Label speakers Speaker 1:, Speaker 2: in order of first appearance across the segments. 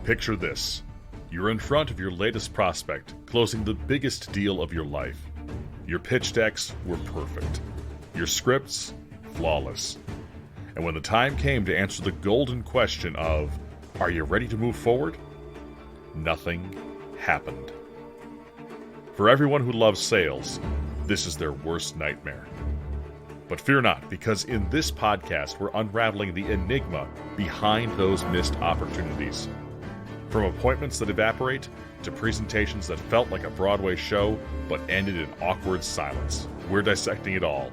Speaker 1: Picture this. You're in front of your latest prospect, closing the biggest deal of your life. Your pitch decks were perfect. Your scripts, flawless. And when the time came to answer the golden question of, are you ready to move forward? Nothing happened. For everyone who loves sales, this is their worst nightmare. But fear not, because in this podcast, we're unraveling the enigma behind those missed opportunities. From appointments that evaporate to presentations that felt like a Broadway show but ended in awkward silence, we're dissecting it all.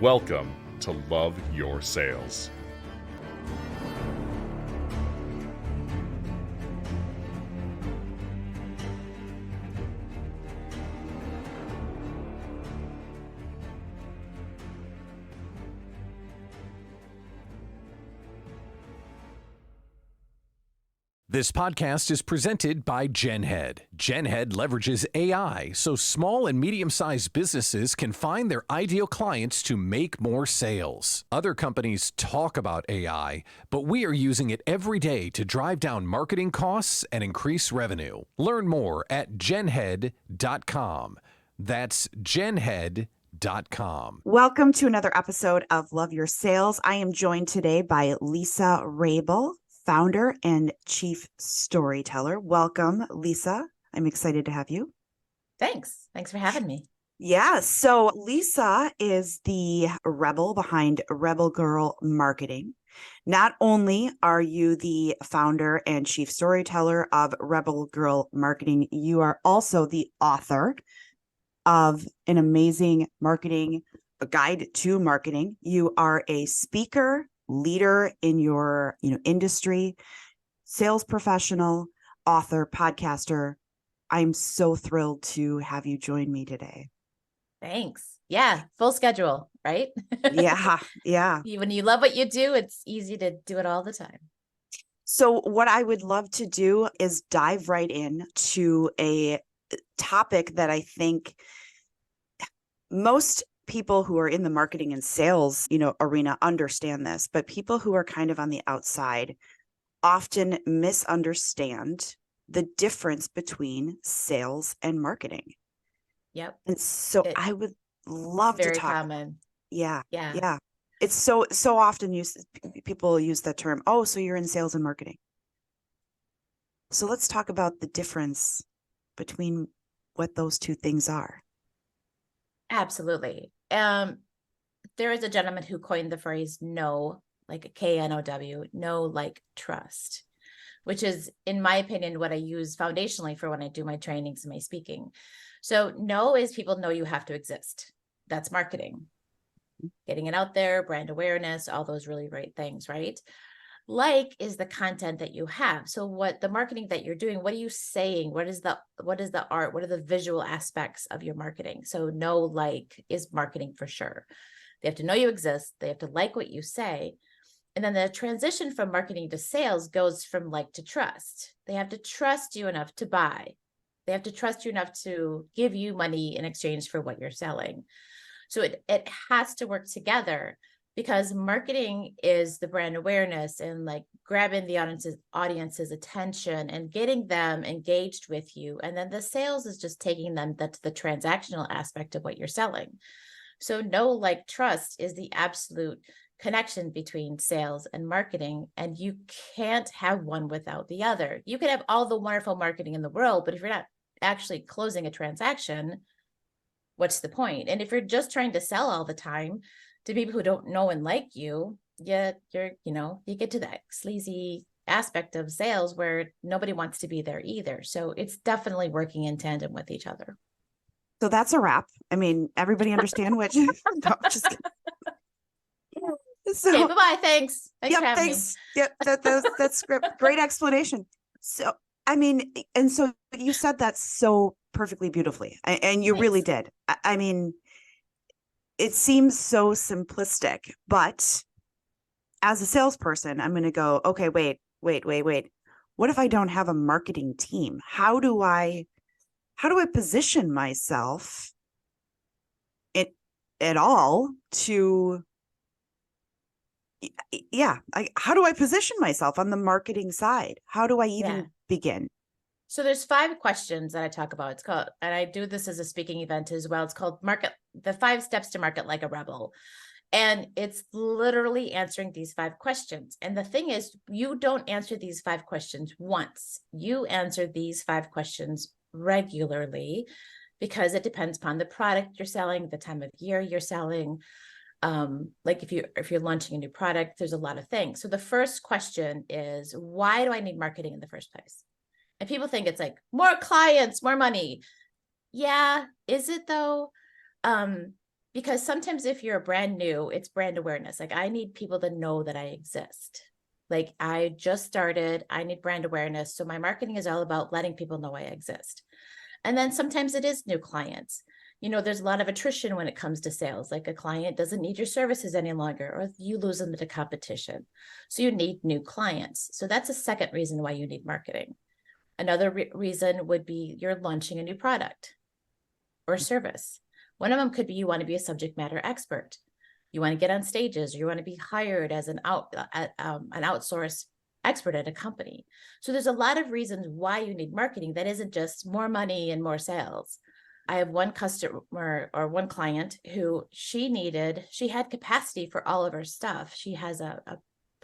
Speaker 1: Welcome to Love Your Sales.
Speaker 2: This podcast is presented by GenHead. GenHead leverages AI so small and medium-sized businesses can find their ideal clients to make more sales. Other companies talk about AI, but we are using it every day to drive down marketing costs and increase revenue. Learn more at genhead.com. That's genhead.com.
Speaker 3: Welcome to another episode of Love Your Sales. I am joined today by Lisa Raebel, founder and chief storyteller. Welcome, Lisa. I'm excited to have you.
Speaker 4: Thanks. Thanks for having me.
Speaker 3: Yeah. So Lisa is the rebel behind Rebel Girl Marketing. Not only are you the founder and chief storyteller of Rebel Girl Marketing, you are also the author of an amazing marketing, a guide to marketing. You are a speaker, leader in your industry, sales professional, author, podcaster. I'm so thrilled to have you join me today.
Speaker 4: Thanks. Yeah, full schedule, right?
Speaker 3: Yeah.
Speaker 4: When you love what you do, it's easy to do it all the time.
Speaker 3: So what I would love to do is dive right in to a topic that I think most people who are in the marketing and sales, arena understand this, but people who are kind of on the outside often misunderstand the difference between sales and marketing.
Speaker 4: Yep.
Speaker 3: And so I would love to talk.
Speaker 4: Very common.
Speaker 3: Yeah. It's so often people use that term. Oh, so you're in sales and marketing. So let's talk about the difference between what those two things are.
Speaker 4: Absolutely. There is a gentleman who coined the phrase know, like a K-N-O-W, know like trust, which is, in my opinion, what I use foundationally for when I do my trainings and my speaking. So know is people know you have to exist. That's marketing. Getting it out there, brand awareness, all those really great things, right? Like is the content that you have. So what the marketing that you're doing, what are you saying? What is the art? What are the visual aspects of your marketing? So know like is marketing for sure. They have to know you exist. They have to like what you say. And then the transition from marketing to sales goes from like to trust. They have to trust you enough to buy. They have to trust you enough to give you money in exchange for what you're selling. So it has to work together, because marketing is the brand awareness and like grabbing the audience's attention and getting them engaged with you. And then the sales is just taking them to the transactional aspect of what you're selling. So know like trust is the absolute connection between sales and marketing. And you can't have one without the other. You can have all the wonderful marketing in the world, but if you're not actually closing a transaction, what's the point? And if you're just trying to sell all the time to people who don't know and like you, you get to that sleazy aspect of sales where nobody wants to be there either. So it's definitely working in tandem with each other.
Speaker 3: So that's a wrap. I mean, everybody understand which? No, just kidding. So,
Speaker 4: okay, bye-bye. Thanks for having me.
Speaker 3: Yep, that's great explanation. So, I mean, and so you said that so perfectly beautifully, and you really did. I mean, it seems so simplistic, but as a salesperson, I'm going to go, okay, wait. What if I don't have a marketing team? How do I position myself at all to Yeah. How do I position myself on the marketing side? How do I even
Speaker 4: Yeah.
Speaker 3: begin?
Speaker 4: So there's 5 questions that I talk about. It's called, and I do this as a speaking event as well. It's called the 5 steps to market like a rebel. And it's literally answering these 5 questions. And the thing is, you don't answer these 5 questions once. You answer these 5 questions regularly, because it depends upon the product you're selling, the time of year you're selling. Like if you're launching a new product, there's a lot of things. So the first question is, why do I need marketing in the first place? And people think it's like more clients, more money. Yeah, is it though? Because sometimes if you're brand new, it's brand awareness. Like I need people to know that I exist. Like I just started, I need brand awareness. So my marketing is all about letting people know I exist. And then sometimes it is new clients. There's a lot of attrition when it comes to sales. Like a client doesn't need your services any longer, or you lose them to competition. So you need new clients. So that's a second reason why you need marketing. Another reason would be you're launching a new product or service. One of them could be you want to be a subject matter expert. You want to get on stages, or you want to be hired as an outsourced expert at a company. So there's a lot of reasons why you need marketing that isn't just more money and more sales. I have one customer or one client who she had capacity for all of her stuff. She has a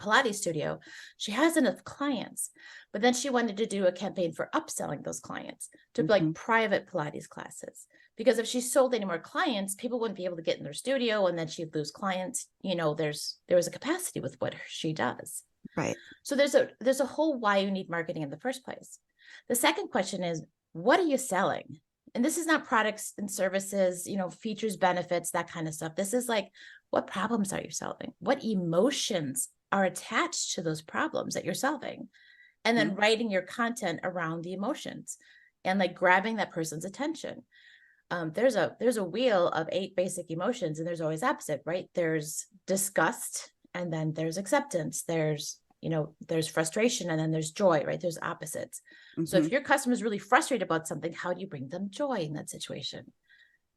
Speaker 4: Pilates studio. She has enough clients, but then she wanted to do a campaign for upselling those clients to like private Pilates classes. Because if she sold any more clients, people wouldn't be able to get in their studio, and then she'd lose clients. There was a capacity with what she does.
Speaker 3: Right.
Speaker 4: So there's a whole why you need marketing in the first place. The second question is, what are you selling? And this is not products and services, features, benefits, that kind of stuff. This is like, what problems are you solving? What emotions are attached to those problems that you're solving? And then writing your content around the emotions and like grabbing that person's attention. There's a wheel of 8 basic emotions, and there's always opposite, right? There's disgust, and then there's acceptance. There's frustration, and then there's joy, right? There's opposites. So if your customer is really frustrated about something, how do you bring them joy in that situation?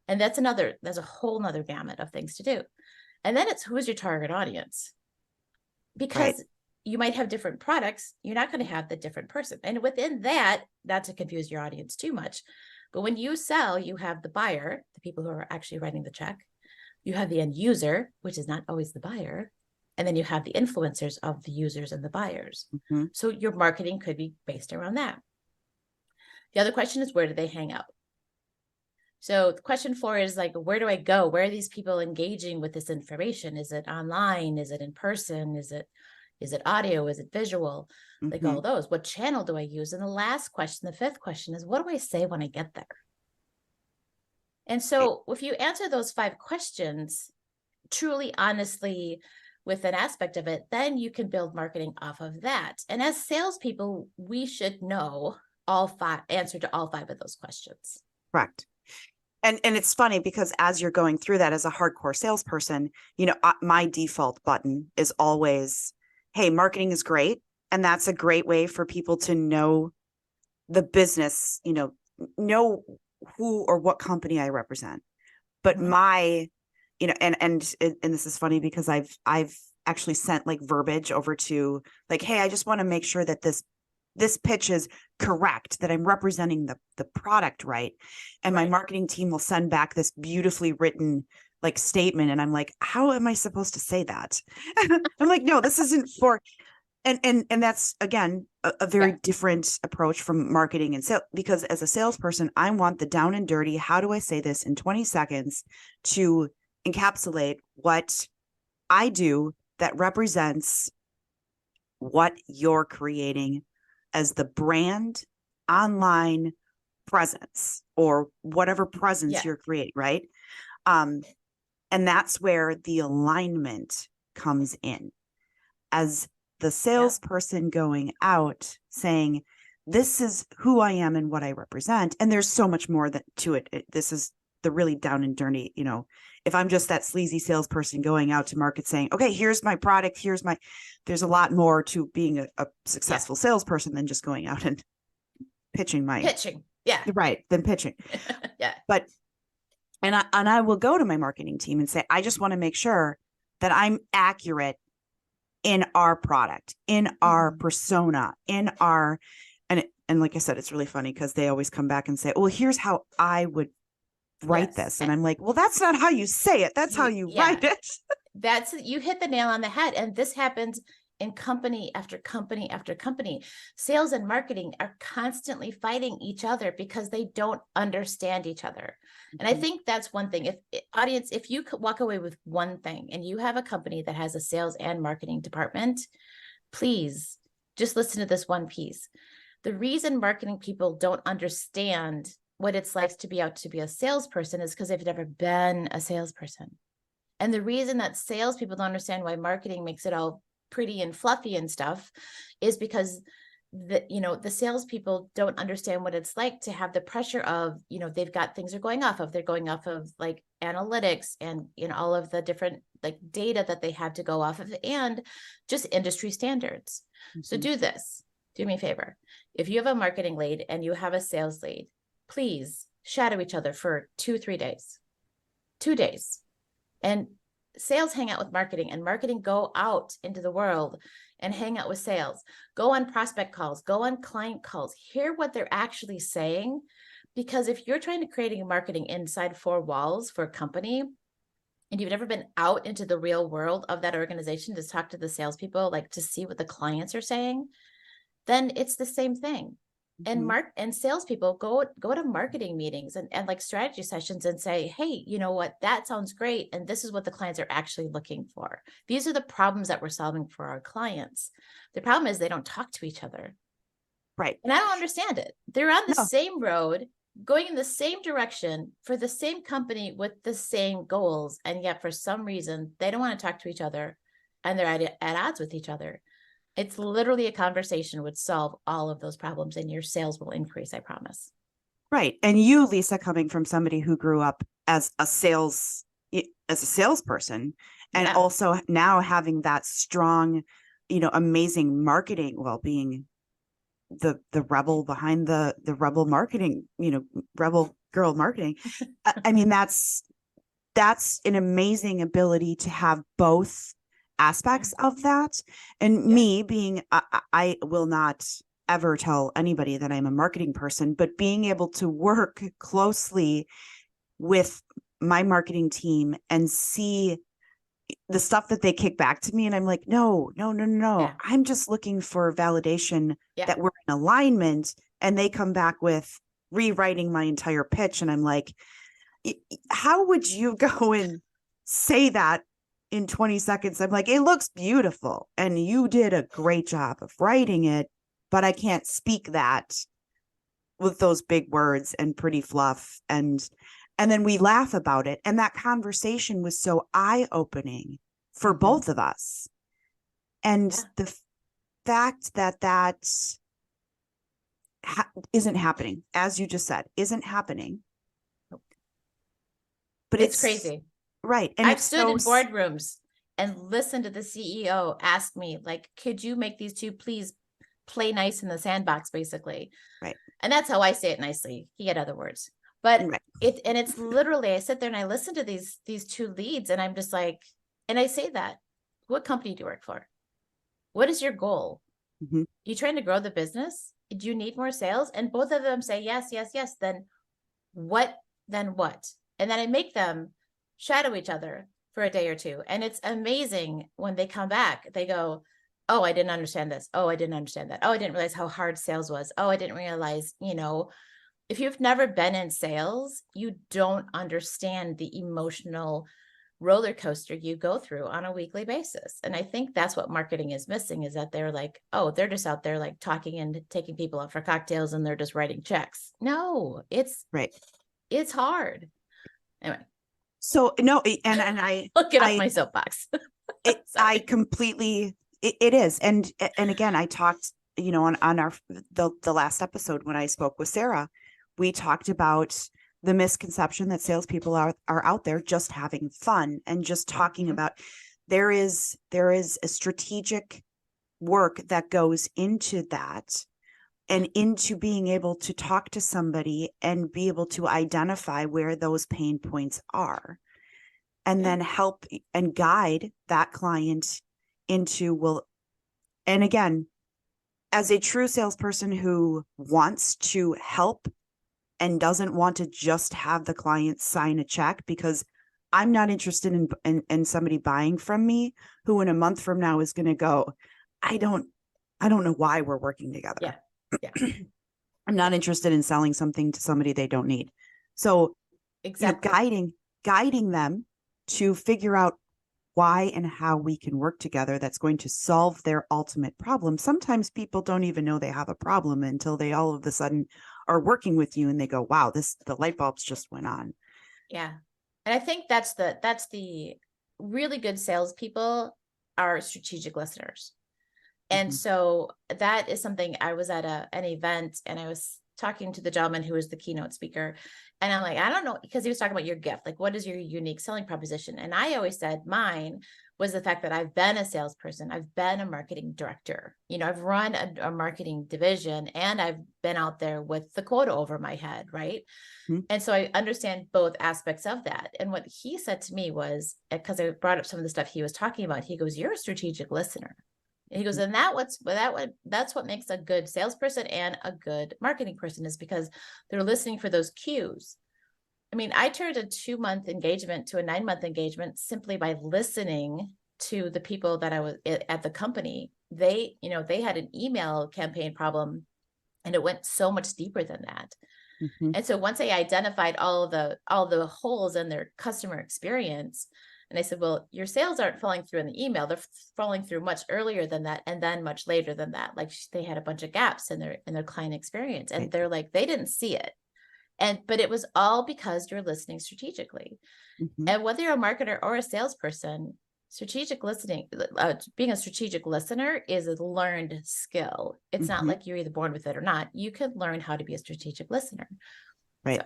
Speaker 4: And there's a whole nother gamut of things to do. And then it's, who's your target audience? Because you might have different products. You're not going to have the different person. And within that, not to confuse your audience too much, but when you sell, you have the buyer, the people who are actually writing the check. You have the end user, which is not always the buyer. And then you have the influencers of the users and the buyers. So your marketing could be based around that. The other question is, where do they hang out? So question 4 is like, where do I go? Where are these people engaging with this information? Is it online? Is it in person? Is it audio? Is it visual? Like all those. What channel do I use? And the last question, the 5th question, is, what do I say when I get there? And so if you answer those 5 questions truly, honestly, with an aspect of it, then you can build marketing off of that. And as salespeople, we should know answer to all 5 of those questions.
Speaker 3: Correct. And it's funny because as you're going through that as a hardcore salesperson, my default button is always, hey, marketing is great. And that's a great way for people to know the business, know who or what company I represent. But my, and this is funny because I've actually sent like verbiage over to like, hey, I just want to make sure that this pitch is correct, that I'm representing the product right. And my marketing team will send back this beautifully written like statement. And I'm like, how am I supposed to say that? I'm like, no, this isn't for, and that's again, a very different approach from marketing and sales, because as a salesperson, I want the down and dirty. How do I say this in 20 seconds to encapsulate what I do that represents what you're creating as the brand online presence or whatever presence you're creating, right? And that's where the alignment comes in. As the salesperson going out saying, this is who I am and what I represent. And there's so much more to it. This is the really down and dirty, if I'm just that sleazy salesperson going out to market saying, okay, here's my product, there's a lot more to being a successful salesperson than just going out and pitching. Than pitching. But, and I will go to my marketing team and say, I just want to make sure that I'm accurate in our product, in our persona, in our, and like I said, it's really funny because they always come back and say, well, here's how I would write this. And I'm like, well, that's not how you say it. That's how you write it.
Speaker 4: You hit the nail on the head. And this happens in company after company after company. Sales and marketing are constantly fighting each other because they don't understand each other. And I think that's one thing. If you could walk away with one thing and you have a company that has a sales and marketing department, please just listen to this one piece. The reason marketing people don't understand what it's like to be a salesperson is because they've never been a salesperson. And the reason that salespeople don't understand why marketing makes it all pretty and fluffy and stuff is because the salespeople don't understand what it's like to have the pressure of, they've got things they're going off of. They're going off of like analytics and all of the different like data that they have to go off of and just industry standards. So do me a favor. If you have a marketing lead and you have a sales lead, please shadow each other for 2-3 days, 2 days. And sales hang out with marketing, and marketing go out into the world and hang out with sales. Go on prospect calls, go on client calls, hear what they're actually saying. Because if you're trying to create marketing inside 4 walls for a company, and you've never been out into the real world of that organization to talk to the salespeople, like to see what the clients are saying, then it's the same thing. And salespeople go to marketing meetings and like strategy sessions and say, hey, you know what, that sounds great. And this is what the clients are actually looking for. These are the problems that we're solving for our clients. The problem is they don't talk to each other.
Speaker 3: Right.
Speaker 4: And I don't understand it. They're on the same road, going in the same direction for the same company with the same goals. And yet for some reason, they don't want to talk to each other and they're at odds with each other. It's literally a conversation would solve all of those problems and your sales will increase, I promise.
Speaker 3: Right. And you, Lisa, coming from somebody who grew up as a salesperson and also now having that strong, amazing marketing, well, being the rebel behind the rebel marketing, rebel girl marketing. I mean, that's an amazing ability to have both aspects of that. And me being, I will not ever tell anybody that I'm a marketing person, but being able to work closely with my marketing team and see the stuff that they kick back to me. And I'm like, no. Yeah. I'm just looking for validation that we're in alignment. And they come back with rewriting my entire pitch. And I'm like, how would you go and say that in 20 seconds? I'm like, it looks beautiful and you did a great job of writing it, but I can't speak that with those big words and pretty fluff. And then we laugh about it. And that conversation was so eye-opening for both of us. And the fact that isn't happening, as you just said, isn't happening. But
Speaker 4: it's crazy.
Speaker 3: Right. And
Speaker 4: I've stood in boardrooms and listened to the CEO ask me, like, could you make these two please play nice in the sandbox, basically?
Speaker 3: Right.
Speaker 4: And that's how I say it nicely. He had other words. But it's literally, I sit there and I listen to these 2 leads and I'm just like, and I say that, what company do you work for? What is your goal? You trying to grow the business? Do you need more sales? And both of them say, yes. Then what? And then I make them shadow each other for a day or 2. And it's amazing when they come back, they go, oh, I didn't understand this. Oh, I didn't understand that. Oh, I didn't realize how hard sales was. Oh, I didn't realize, if you've never been in sales, you don't understand the emotional roller coaster you go through on a weekly basis. And I think that's what marketing is missing, is that they're like, oh, they're just out there like talking and taking people out for cocktails and they're just writing checks. No, it's hard. Anyway.
Speaker 3: So no, and I
Speaker 4: look it off my soapbox.
Speaker 3: I completely, it is. And again, I talked, on our, the last episode when I spoke with Sarah, we talked about the misconception that salespeople are out there just having fun and just talking about, there is a strategic work that goes into that and into being able to talk to somebody and be able to identify where those pain points are and then help and guide that client into, well, and again, as a true salesperson who wants to help and doesn't want to just have the client sign a check, because I'm not interested in somebody buying from me who in a month from now is going to go, I don't know why we're working together.
Speaker 4: Yeah. Yeah.
Speaker 3: I'm not interested in selling something to somebody they don't need. So
Speaker 4: Exactly.
Speaker 3: guiding them to figure out why and how we can work together that's going to solve their ultimate problem. Sometimes people don't even know they have a problem until they all of a sudden are working with you and they go, wow, the light bulbs just went on.
Speaker 4: Yeah. And I think that's the really good salespeople are strategic listeners. And so that is something. I was at an event and I was talking to the gentleman who was the keynote speaker. And I'm like, I don't know, because he was talking about your gift. Like, what is your unique selling proposition? And I always said mine was the fact that I've been a salesperson. I've been a marketing director. I've run a marketing division and I've been out there with the quota over my head. Right.
Speaker 3: Mm-hmm.
Speaker 4: And so I understand both aspects of that. And what he said to me was, because I brought up some of the stuff he was talking about, he goes, you're a strategic listener. And he goes, and that's what makes a good salesperson and a good marketing person, is because they're listening for those cues. I mean, I turned a 2-month engagement to a 9-month engagement simply by listening to the people that I was at the company. They had an email campaign problem, and it went so much deeper than that.
Speaker 3: Mm-hmm.
Speaker 4: And so once I identified all the holes in their customer experience, and I said, well, your sales aren't falling through in the email. They're falling through much earlier than that. And then much later than that. Like, they had a bunch of gaps in their client experience. And they're like, they didn't see it. But it was all because you're listening strategically.
Speaker 3: Mm-hmm.
Speaker 4: And whether you're a marketer or a salesperson, strategic listening, being a strategic listener is a learned skill. It's not like you're either born with it or not. You can learn how to be a strategic listener.
Speaker 3: Right.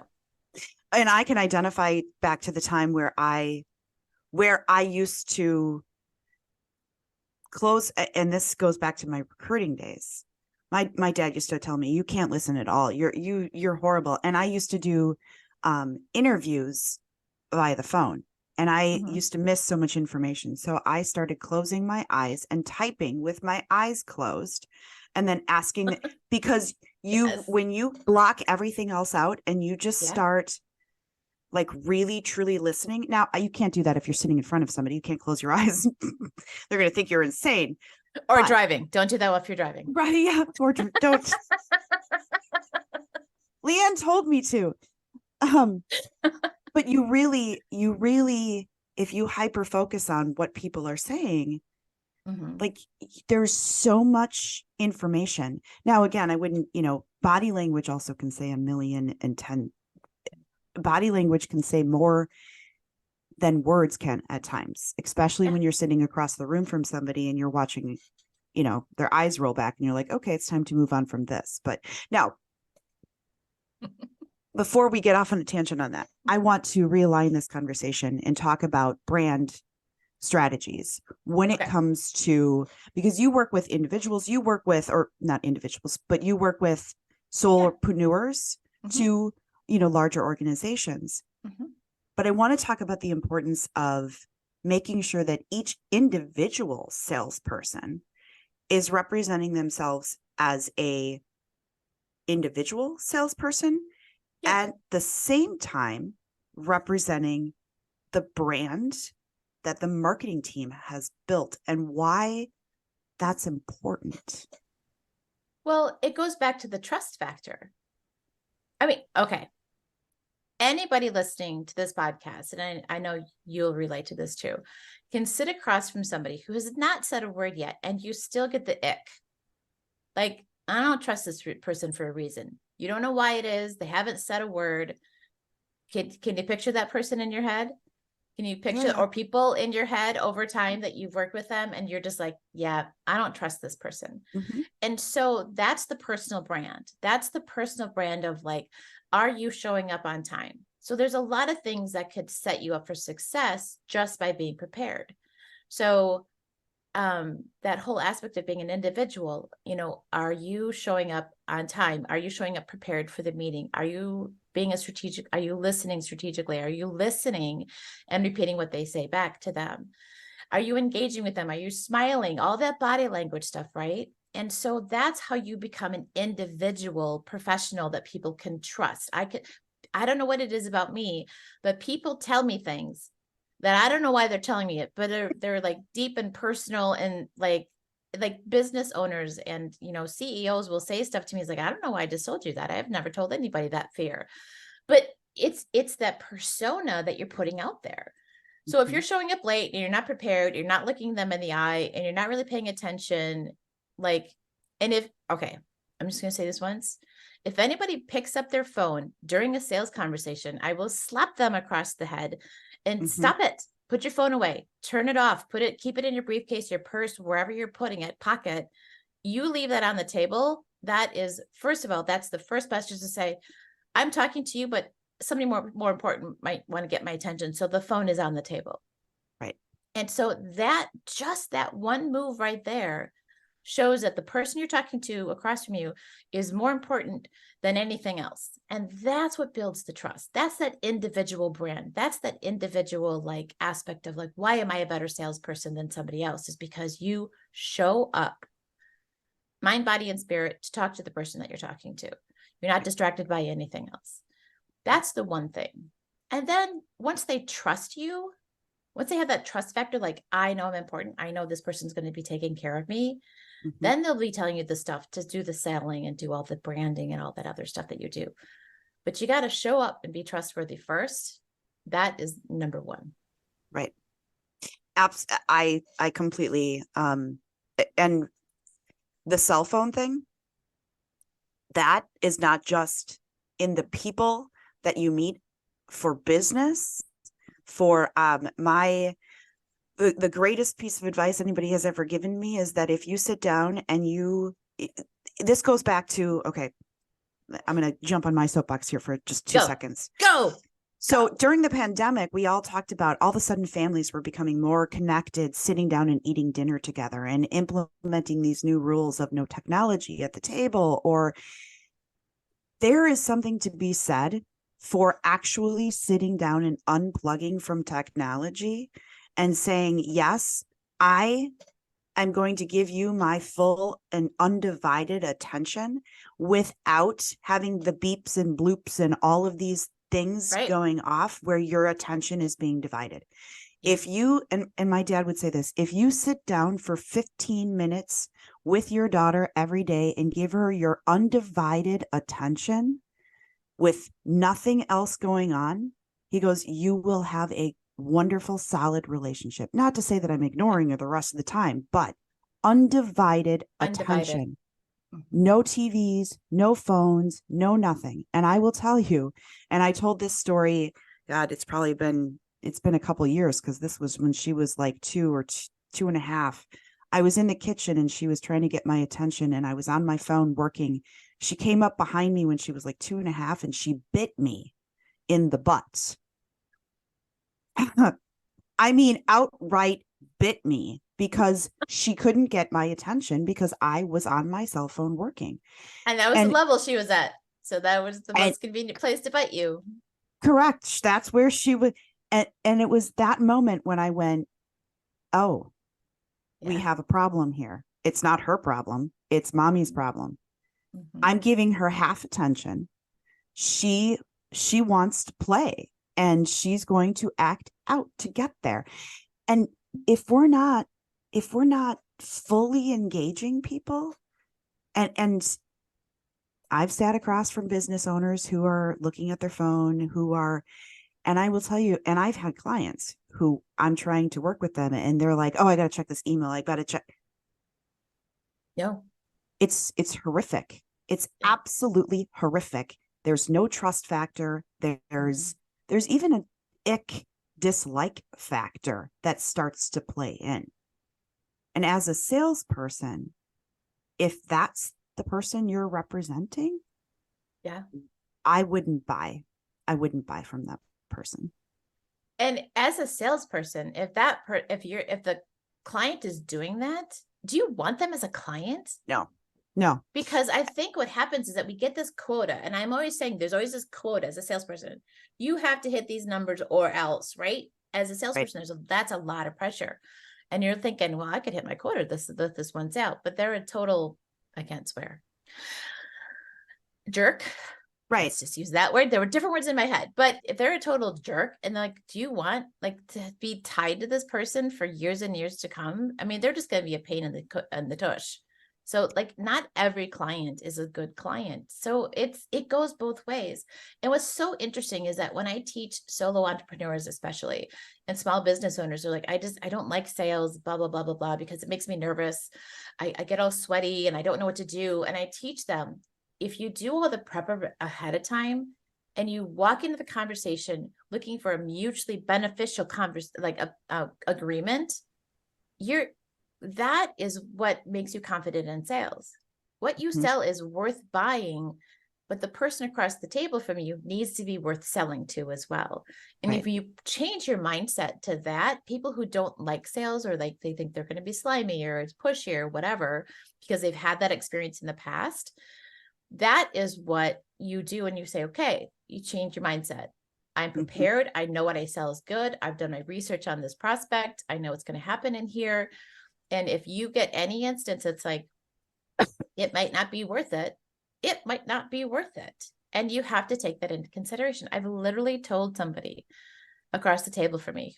Speaker 4: So.
Speaker 3: And I can identify back to the time where I used to close, and this goes back to my recruiting days. My dad used to tell me, you can't listen at all. You're horrible. And I used to do interviews via the phone, and I used to miss so much information. So I started closing my eyes and typing with my eyes closed, and then asking, because when you block everything else out and you just start like really truly listening. Now, you can't do that if you're sitting in front of somebody. You can't close your eyes. They're going to think you're insane.
Speaker 4: Or driving. Don't do that if you're driving.
Speaker 3: Right. Yeah. Or don't. Leanne told me to. But you really, if you hyper focus on what people are saying, like, there's so much information. Now, again, I wouldn't, body language also can say 1,000,010. Body language can say more than words can at times, especially when you're sitting across the room from somebody and you're watching, their eyes roll back and you're like, okay, it's time to move on from this. But now, before we get off on a tangent on that, I want to realign this conversation and talk about brand strategies when it comes to, because you work with individuals, or not individuals, but you work with solopreneurs to larger organizations. But I want to talk about the importance of making sure that each individual salesperson is representing themselves as a individual salesperson, at the same time representing the brand that the marketing team has built, and why that's important.
Speaker 4: Well, it goes back to the trust factor. I mean, okay. Anybody listening to this podcast, and I know you'll relate to this too, can sit across from somebody who has not said a word yet, and you still get the ick. Like, I don't trust this person for a reason. You don't know why it is. They haven't said a word. Can you picture that person in your head? Can you picture, or people in your head over time that you've worked with them and you're just like, yeah, I don't trust this person. And so that's the personal brand. That's the personal brand of like, are you showing up on time? So there's a lot of things that could set you up for success just by being prepared. So that whole aspect of being an individual, are you showing up on time? Are you showing up prepared for the meeting? Are you being are you listening strategically? Are you listening and repeating what they say back to them? Are you engaging with them? Are you smiling? All that body language stuff, right? And so that's how you become an individual professional that people can trust. I don't know what it is about me, but people tell me things that I don't know why they're telling me it, but they're like deep and personal, and like business owners and, you know, CEOs will say stuff to me. It's like, I don't know why I just told you that. I've never told anybody that fear, but it's that persona that you're putting out there. So if you're showing up late and you're not prepared, you're not looking them in the eye, and you're not really paying attention, like, and okay, I'm just going to say this once. If anybody picks up their phone during a sales conversation, I will slap them across the head and stop it. Put your phone away, turn it off, keep it in your briefcase, your purse, wherever you're putting it, pocket. You leave that on the table. That is, first of all, that's the first message to say, I'm talking to you, but somebody more important might want to get my attention. So the phone is on the table.
Speaker 3: Right.
Speaker 4: And so just that one move right there shows that the person you're talking to across from you is more important than anything else. And that's what builds the trust. That's that individual brand. That's that individual like aspect of like, why am I a better salesperson than somebody else? Is because you show up, mind, body, and spirit, to talk to the person that you're talking to. You're not distracted by anything else. That's the one thing. And then once they trust you, once they have that trust factor, like, I know I'm important, I know this person's going to be taking care of me, then they'll be telling you the stuff to do the selling and do all the branding and all that other stuff that you do. But you got to show up and be trustworthy first. That is number one.
Speaker 3: Right. I completely, and the cell phone thing, that is not just in the people that you meet for business. For the greatest piece of advice anybody has ever given me is that if you sit down and this goes back to, okay, I'm going to jump on my soapbox here for just 2 seconds.
Speaker 4: Go.
Speaker 3: So during the pandemic, we all talked about all of a sudden families were becoming more connected, sitting down and eating dinner together and implementing these new rules of no technology at the table. Or there is something to be said for actually sitting down and unplugging from technology and saying, yes, I am going to give you my full and undivided attention without having the beeps and bloops and all of these things going off where your attention is being divided. If you, and my dad would say this, if you sit down for 15 minutes with your daughter every day and give her your undivided attention with nothing else going on, he goes, you will have a wonderful, solid relationship. Not to say that I'm ignoring her the rest of the time, but undivided attention. No TVs, no phones, no nothing. And I will tell you, and I told this story, God, it's been a couple of years, because this was when she was like 2 or 2.5. I was in the kitchen and she was trying to get my attention and I was on my phone working. She came up behind me when she was like 2.5 and she bit me in the butt. I mean, outright bit me, because she couldn't get my attention because I was on my cell phone working.
Speaker 4: And that was the level she was at. So that was the most convenient place to bite you.
Speaker 3: Correct. That's where she was. And it was that moment when I went, oh, we have a problem here. It's not her problem. It's mommy's problem. I'm giving her half attention. She wants to play and she's going to act out to get there. And if we're not fully engaging people, and I've sat across from business owners who are looking at their phone, and I will tell you, and I've had clients who I'm trying to work with them and they're like, oh, I got to check this email. I got to check.
Speaker 4: No,
Speaker 3: it's horrific. It's absolutely horrific. There's no trust factor. There's even an ick dislike factor that starts to play in. And as a salesperson, if that's the person you're representing, I wouldn't buy from that person.
Speaker 4: And as a salesperson, if the client is doing that, do you want them as a client?
Speaker 3: No.
Speaker 4: Because I think what happens is that we get this quota, and I'm always saying there's always this quota as a salesperson. You have to hit these numbers or else, right? As a salesperson, that's a lot of pressure. And you're thinking, well, I could hit my quota. This one's out, but they're a total, I can't swear, jerk.
Speaker 3: Right.
Speaker 4: Let's just use that word. There were different words in my head, but if they're a total jerk and like, do you want like to be tied to this person for years and years to come? I mean, they're just going to be a pain in the tush. So like not every client is a good client. So it goes both ways. And what's so interesting is that when I teach solo entrepreneurs, especially, and small business owners are like, I don't like sales, blah, blah, blah, blah, blah, because it makes me nervous. I get all sweaty and I don't know what to do. And I teach them, if you do all the prep ahead of time and you walk into the conversation looking for a mutually beneficial agreement, that is what makes you confident in sales. What you sell is worth buying, but the person across the table from you needs to be worth selling to as well. And if you change your mindset to that, people who don't like sales or like they think they're going to be slimy or it's pushy or whatever, because they've had that experience in the past, that is what you do. And you say, okay, you change your mindset. I'm prepared. I know what I sell is good. I've done my research on this prospect. I know what's going to happen in here. And if you get any instance, it's like, it might not be worth it. It might not be worth it. And you have to take that into consideration. I've literally told somebody across the table from me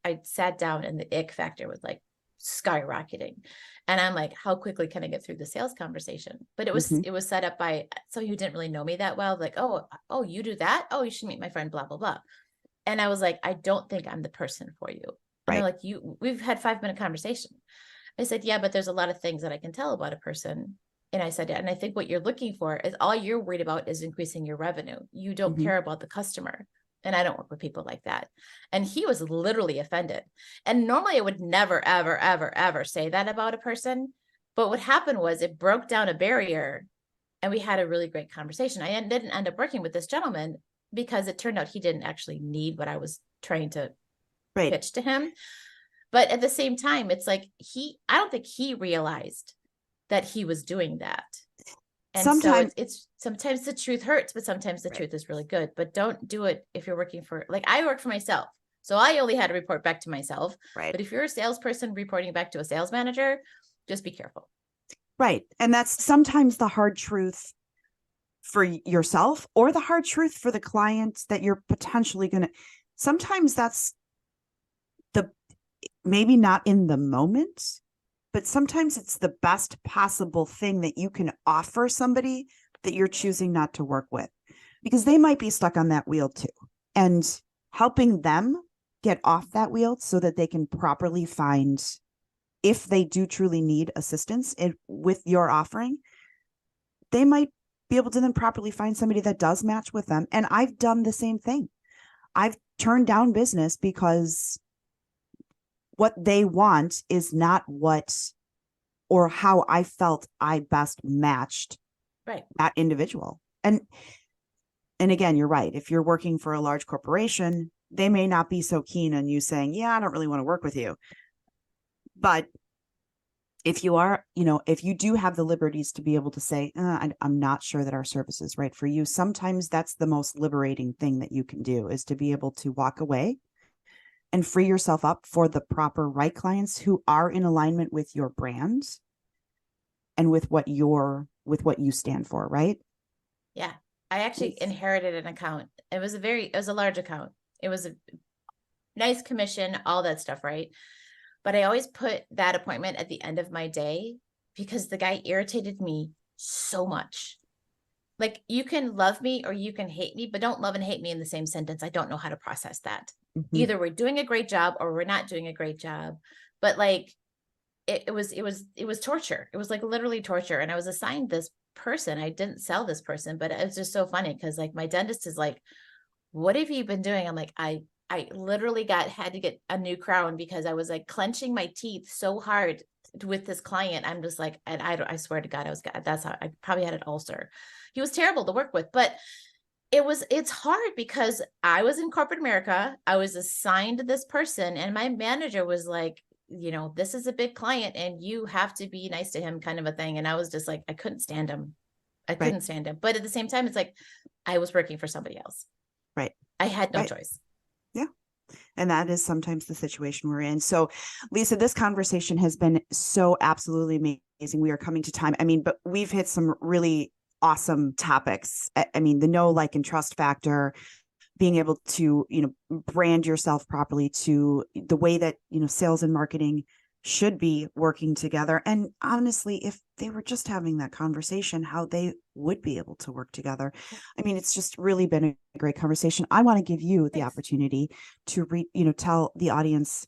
Speaker 4: I sat down and the ick factor was like skyrocketing. And I'm like, how quickly can I get through the sales conversation? But it was set up by somebody who didn't really know me that well. Like, oh, you do that? Oh, you should meet my friend, blah, blah, blah. And I was like, I don't think I'm the person for you. And they're like, we've had 5-minute conversation. I said, yeah, but there's a lot of things that I can tell about a person. And I said, and I think what you're looking for is all you're worried about is increasing your revenue. You don't care about the customer. And I don't work with people like that. And he was literally offended. And normally I would never, ever, ever, ever say that about a person. But what happened was it broke down a barrier and we had a really great conversation. I didn't end up working with this gentleman because it turned out he didn't actually need what I was trying to pitch to him. But at the same time, it's like I don't think he realized that he was doing that. And sometimes sometimes the truth hurts, but sometimes the truth is really good. But don't do it if you're working for, like, I work for myself. So I only had to report back to myself. Right. But if you're a salesperson reporting back to a sales manager, just be careful.
Speaker 3: Right. And that's sometimes the hard truth for yourself or the hard truth for the client that you're potentially going to, sometimes that's maybe not in the moment, but sometimes it's the best possible thing that you can offer somebody that you're choosing not to work with, because they might be stuck on that wheel too. And helping them get off that wheel so that they can properly find, if they do truly need assistance with your offering, they might be able to then properly find somebody that does match with them. And I've done the same thing. I've turned down business because what they want is not what or how I felt I best matched that individual. And again, you're right. If you're working for a large corporation, they may not be so keen on you saying, yeah, I don't really want to work with you. But if you are, if you do have the liberties to be able to say, I'm not sure that our service is right for you, sometimes that's the most liberating thing that you can do, is to be able to walk away and free yourself up for the proper right clients who are in alignment with your brand and with what you stand for, right?
Speaker 4: Yeah. I actually inherited an account. It was a large account. It was a nice commission, all that stuff, right? But I always put that appointment at the end of my day because the guy irritated me so much. Like, you can love me or you can hate me, but don't love and hate me in the same sentence. I don't know how to process that. Either we're doing a great job or we're not doing a great job. But like, it was torture. It was like literally torture. And I was assigned this person. I didn't sell this person, but it was just so funny because like my dentist is like, what have you been doing? I'm like, I literally had to get a new crown because I was like clenching my teeth so hard with this client. I'm just like, and I swear to God, that's how I probably had an ulcer. He was terrible to work with, but it's hard because I was in corporate America. I was assigned to this person and my manager was like, this is a big client and you have to be nice to him, kind of a thing. And I was just like, I couldn't stand him. But at the same time, it's like I was working for somebody else.
Speaker 3: Right.
Speaker 4: I had no choice.
Speaker 3: Yeah. And that is sometimes the situation we're in. So, Lisa, this conversation has been so absolutely amazing. We are coming to time. I mean, but we've hit some really awesome topics. I mean, the know, like, and trust factor, being able to, brand yourself properly, to the way that, sales and marketing should be working together. And honestly, if they were just having that conversation, how they would be able to work together. I mean, it's just really been a great conversation. I want to give you the opportunity to tell the audience,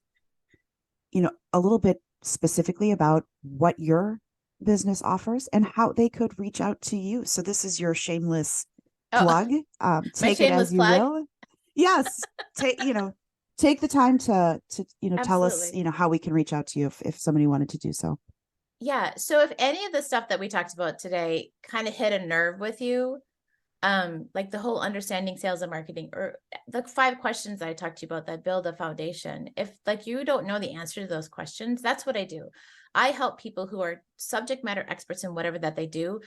Speaker 3: a little bit specifically about what your business offers and how they could reach out to you. So this is your shameless plug. Take it as you will. Yes. Take the time to tell us, how we can reach out to you if somebody wanted to do so.
Speaker 4: Yeah. So if any of the stuff that we talked about today kind of hit a nerve with you, like the whole understanding sales and marketing, or the 5 questions I talked to you about that build a foundation, if like you don't know the answer to those questions, that's what I do. I help people who are subject matter experts in whatever that they do,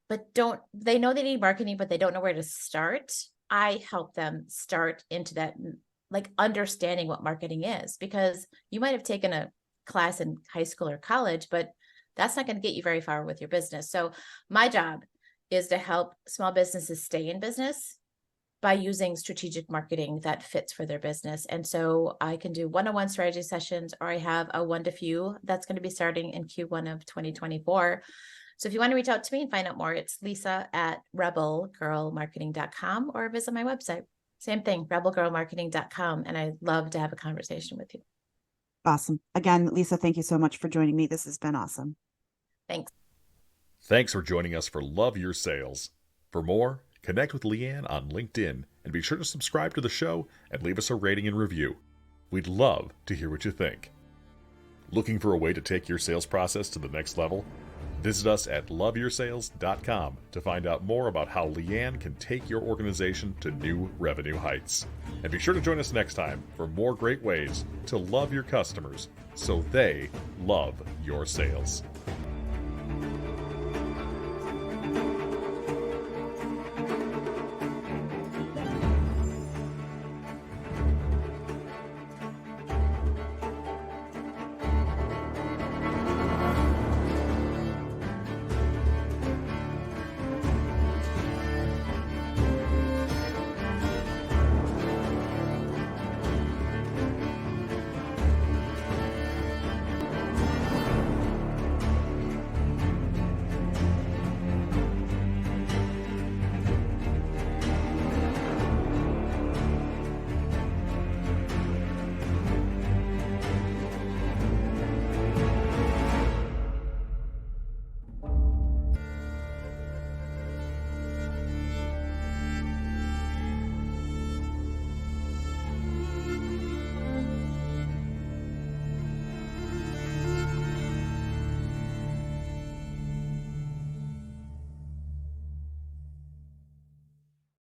Speaker 4: but they know they need marketing, but they don't know where to start. I help them start into that, like understanding what marketing is, because you might have taken a class in high school or college, but that's not going to get you very far with your business. So my job is to help small businesses stay in business by using strategic marketing that fits for their business. And so I can do one-on-one strategy sessions, or I have a one-to-few that's going to be starting in Q1 of 2024. So if you want to reach out to me and find out more, it's lisa@rebelgirlmarketing.com, or visit my website. Same thing, rebelgirlmarketing.com. And I'd love to have a conversation with you.
Speaker 3: Awesome. Again, Lisa, thank you so much for joining me. This has been awesome.
Speaker 4: Thanks.
Speaker 1: Thanks for joining us for Love Your Sales. For more, connect with Leanne on LinkedIn and be sure to subscribe to the show and leave us a rating and review. We'd love to hear what you think. Looking for a way to take your sales process to the next level? Visit us at loveyoursales.com to find out more about how Leanne can take your organization to new revenue heights. And be sure to join us next time for more great ways to love your customers so they love your sales.